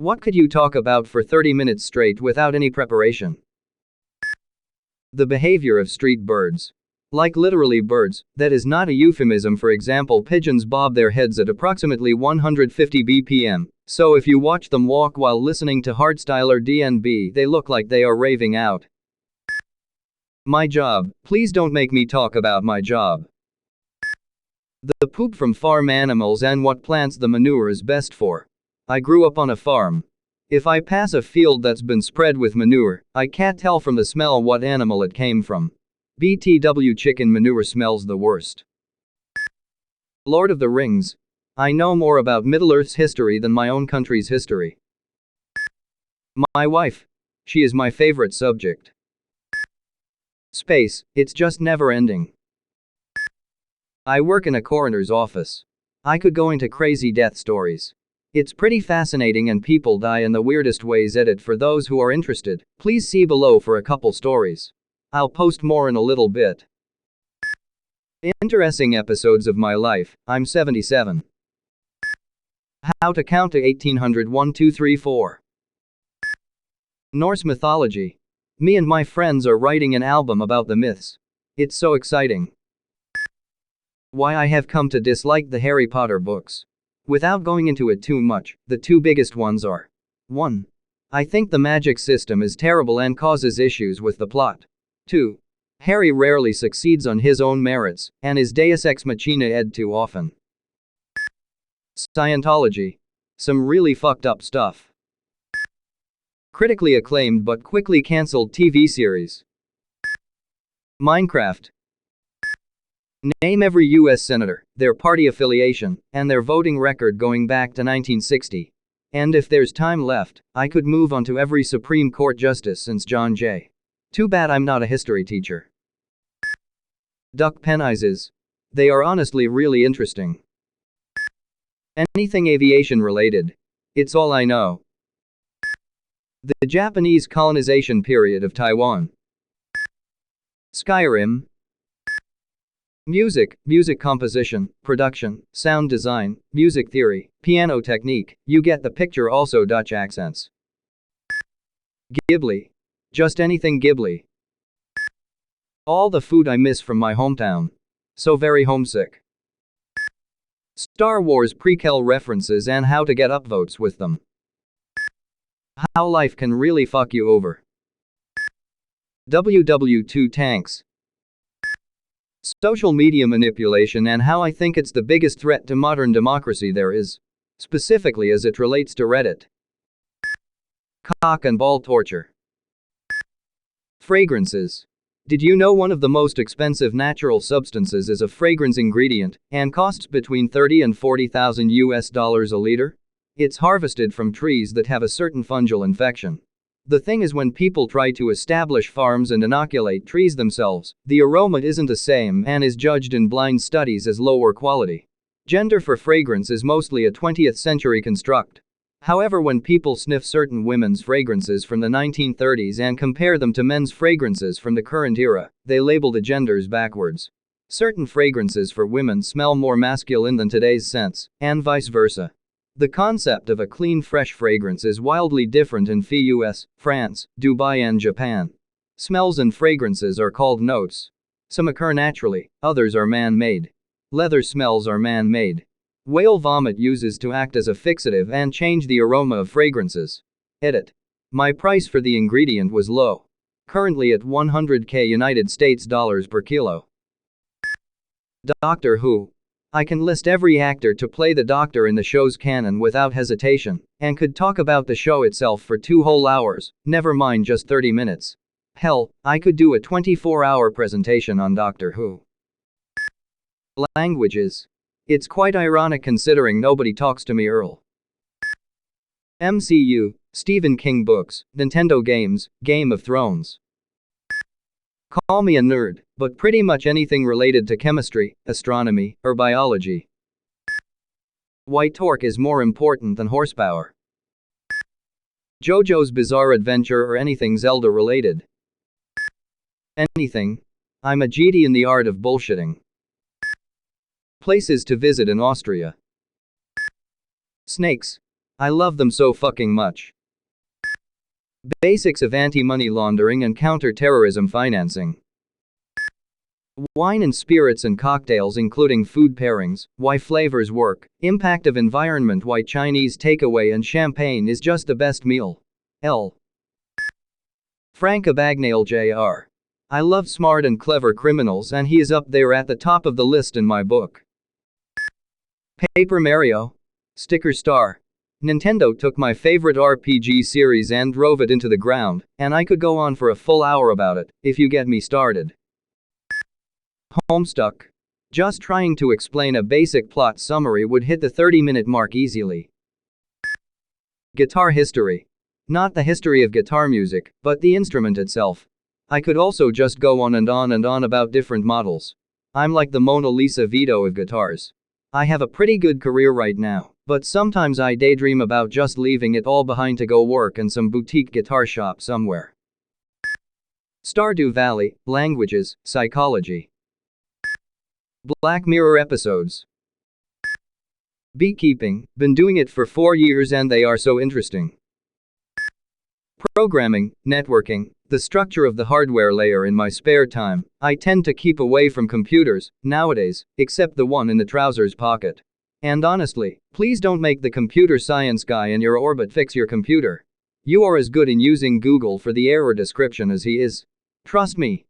What could you talk about for 30 minutes straight without any preparation? The behavior of street birds. Like literally birds, that is not a euphemism. For example, pigeons bob their heads at approximately 150 bpm, so if you watch them walk while listening to hardstyle or DnB, they look like they are raving out. My job. Please don't make me talk about my job. The poop from farm animals and what plants the manure is best for. I grew up on a farm. If I pass a field that's been spread with manure, I can't tell from the smell what animal it came from. BTW, chicken manure smells the worst. Lord of the Rings. I know more about Middle-earth's history than my own country's history. My wife. She is my favorite subject. Space, it's just never ending. I work in a coroner's office. I could go into crazy death stories. It's pretty fascinating and people die in the weirdest ways. Edit for those who are interested. Please see below for a couple stories. I'll post more in a little bit. Interesting episodes of my life. I'm 77. How to count to 1800. 1 2 3 4. Norse mythology. Me and my friends are writing an album about the myths. It's so exciting. Why I have come to dislike the Harry Potter books. Without going into it too much, the two biggest ones are: 1. I think the magic system is terrible and causes issues with the plot. 2. Harry rarely succeeds on his own merits, and is deus ex machina ed too often. Scientology. Some really fucked up stuff. Critically acclaimed but quickly cancelled TV series. Minecraft. Name every US senator, their party affiliation, and their voting record going back to 1960. And if there's time left, I could move on to every Supreme Court justice since John Jay. Too bad I'm not a history teacher. Duck penises. They are honestly really interesting. Anything aviation related. It's all I know. The Japanese colonization period of Taiwan. Skyrim. Music composition, production, sound design, music theory, piano technique, you get the picture. Also Dutch accents. Ghibli. Just anything Ghibli. All the food I miss from my hometown. So very homesick. Star Wars prequel references and how to get upvotes with them. How life can really fuck you over. WW2 tanks. Social media manipulation and how I think it's the biggest threat to modern democracy there is. Specifically as it relates to Reddit. Cock and ball torture. Fragrances. Did you know one of the most expensive natural substances is a fragrance ingredient, and costs between $30,000 and $40,000 a liter? It's harvested from trees that have a certain fungal infection. The thing is, when people try to establish farms and inoculate trees themselves, the aroma isn't the same and is judged in blind studies as lower quality. Gender for fragrance is mostly a 20th century construct. However, when people sniff certain women's fragrances from the 1930s and compare them to men's fragrances from the current era, they label the genders backwards. Certain fragrances for women smell more masculine than today's scents, and vice versa. The concept of a clean, fresh fragrance is wildly different in US, France, Dubai and Japan. Smells and fragrances are called notes. Some occur naturally, others are man-made. Leather smells are man-made. Whale vomit uses to act as a fixative and change the aroma of fragrances. Edit. My price for the ingredient was low. Currently at $100k United States dollars per kilo. Doctor Who. I can list every actor to play the Doctor in the show's canon without hesitation, and could talk about the show itself for 2 whole hours, never mind just 30 minutes. Hell, I could do a 24-hour presentation on Doctor Who. Languages. It's quite ironic considering nobody talks to me Earl. MCU, Stephen King books, Nintendo games, Game of Thrones. Call me a nerd, but pretty much anything related to chemistry, astronomy, or biology. Why torque is more important than horsepower. JoJo's Bizarre Adventure or anything Zelda related. Anything. I'm a GD in the art of bullshitting. Places to visit in Austria. Snakes. I love them so fucking much. Basics of anti-money laundering and counter-terrorism financing. Wine and spirits and cocktails including food pairings, why flavors work, impact of environment, why Chinese takeaway and champagne is just the best meal. L. Frank Abagnale Jr. I love smart and clever criminals and he is up there at the top of the list in my book. Paper Mario. Sticker star. Nintendo took my favorite RPG series and drove it into the ground, and I could go on for a full hour about it, if you get me started. Homestuck. Just trying to explain a basic plot summary would hit the 30-minute mark easily. Guitar history. Not the history of guitar music, but the instrument itself. I could also just go on and on and on about different models. I'm like the Mona Lisa Vito of guitars. I have a pretty good career right now, but sometimes I daydream about just leaving it all behind to go work in some boutique guitar shop somewhere. Stardew Valley, languages, psychology. Black Mirror episodes. Beekeeping, been doing it for 4 years and they are so interesting. Programming, networking, the structure of the hardware layer in my spare time. I tend to keep away from computers, nowadays, except the one in the trousers pocket. And honestly, please don't make the computer science guy in your orbit fix your computer. You are as good in using Google for the error description as he is. Trust me.